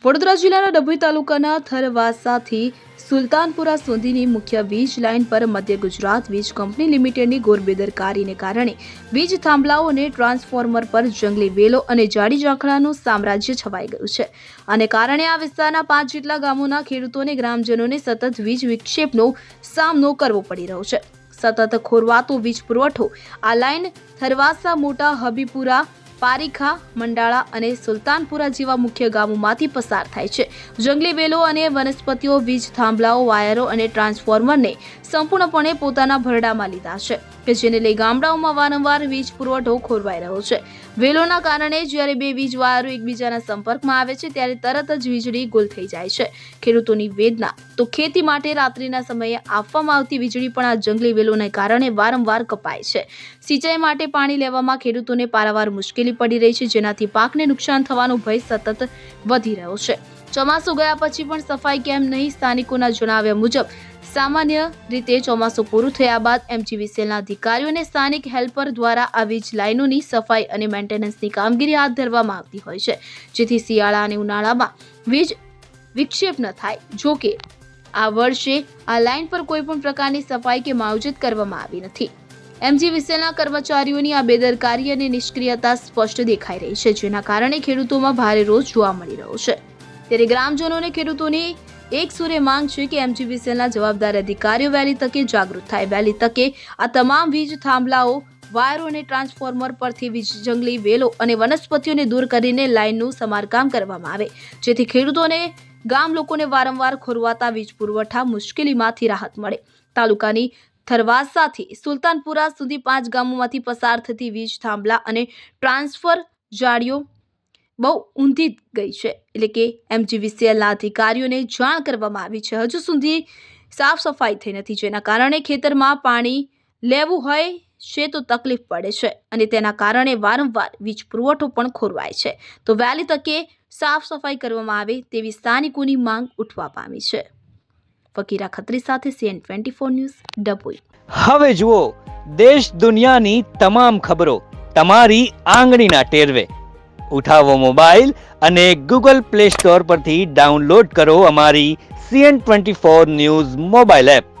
વડોદરા જિલ્લાના ડભોઈ તાલુકાના થરવાસાથી સુલતાનપુરા સુધીની મુખ્ય વીજ લાઇન પર મધ્ય ગુજરાત વીજ કંપની લિમિટેડની ગોરબેદરકારીને કારણે વીજ થાંભલાઓ અને ટ્રાન્સફોર્મર પર જંગલી વેલો અને જાડી ઝાકળાનું સામ્રાજ્ય છવાઈ ગયું છે. આને કારણે આ વિસ્તારના 5 જેટલા ગામોના ખેડૂતોને ગ્રામજનોને સતત વીજ વિક્ષેપનો સામનો કરવો પડી રહ્યો છે. સતત ખોરવાતો વીજ પુરવઠો આ લાઇન થરવાસા, મોટા હબીપુરા, પારીખા, મંડાળા અને સુલતાનપુરા જેવા મુખ્ય ગામોમાંથી પસાર થાય છે. જંગલી વેલો અને વનસ્પતિઓ વીજ થાંભલાઓ, વાયરો અને ટ્રાન્સફોર્મરને સંપૂર્ણપણે પોતાના ભરડામાં લીધા છે કે જેને લઈ ગામડાઓમાં વારંવાર વીજ પુરવઠો ખોરવાઈ રહ્યો છે. વેલોના કારણે જ્યારે બે વીજ વાયરો એકબીજાના સંપર્કમાં આવે છે ત્યારે તરત જ વીજળી ગુલ થઈ જાય છે. ખેડૂતોની વેદના તો ખેતી માટે રાત્રિના સમયે આપવામાં આવતી વીજળી પણ આ જંગલી વેલોને કારણે વારંવાર કપાય છે. સિંચાઈ માટે પાણી લેવામાં ખેડૂતોને પારાવાર મુશ્કેલી પડી રહી છે, જેનાથી પાકને નુકસાન થવાનો ભય સતત વધી રહ્યો છે. ચોમાસું ગયા પછી પણ સફાઈ કેમ નહીં? સ્થાનિકોના જણાવ્યા મુજબ સામાન્ય રીતે ચોમાસું પૂરું થયા બાદ એમજીવીસીએલના અધિકારીઓ અને સ્થાનિક હેલ્પર દ્વારા આ વીજ લાઇનોની સફાઈ અને મેન્ટેનન્સની કામગીરી હાથ ધરવામાં આવતી હોય છે, જેથી શિયાળા અને ઉનાળામાં વીજ વિક્ષેપ ન થાય. જો કે આ વર્ષે આ લાઇન પર કોઈ પણ પ્રકારની સફાઈ કે માવજત કરવામાં આવી નથી. એમજીવીસીએલના કર્મચારીઓની આ બેદરકારી અને નિષ્ક્રિયતા સ્પષ્ટ દેખાઈ રહી છે, જેના કારણે ખેડૂતોમાં ભારે રોષ જોવા મળી રહ્યો છે. ત્યારે ગ્રામજનો અને ખેડૂતોની એક સુરે માંગ છે કે એમજીવીસીએલના જવાબદાર અધિકારીઓ વહેલી તકે જાગૃત થાય. વહેલી તકે આ તમામ વીજ થાંભલાઓ, વાયરો અને ટ્રાન્સફોર્મર પરથી વીજ જંગલી વેલો અને વનસ્પતિઓને દૂર કરીને લાઇનનું સમારકામ કરવામાં આવે, જેથી ખેડૂતોને ગામ લોકોને વારંવાર ખોરવાતા વીજ પુરવઠા મુશ્કેલીમાંથી રાહત મળે. તાલુકાની થરવાસાથી સુલતાનપુરા સુધી 5 ગામોમાંથી પસાર થતી વીજ થાંભલા અને ટ્રાન્સફર જાળીઓ બહુ ઊંધી ગઈ છે, એટલે કે એમજીવીસીએલના અધિકારીઓને જાણ કરવામાં આવી છે. હજુ સુધી સાફ સફાઈ થઈ નથી, જેના કારણે ખેતરમાં પાણી લેવું હોય છે તો તકલીફ પડે છે અને તેના કારણે વારંવાર વીજ પુરવઠો પણ ખોરવાય છે. તો વહેલી તકે સાફ સફાઈ કરવામાં આવે તેવી સ્થાનિકોની માંગ ઉઠવા પામી છે. ફકીરા ખત્રી સાથે CN24 ન્યૂઝ, ડભોઈ. હવે જુઓ દેશ દુનિયાની તમામ ખબરો તમારી આંગળીના ટેરવે. ઉઠાવો મોબાઈલ અને Google Play Store પરથી ડાઉનલોડ કરો અમારી CN24 ન્યૂઝ મોબાઈલ એપ.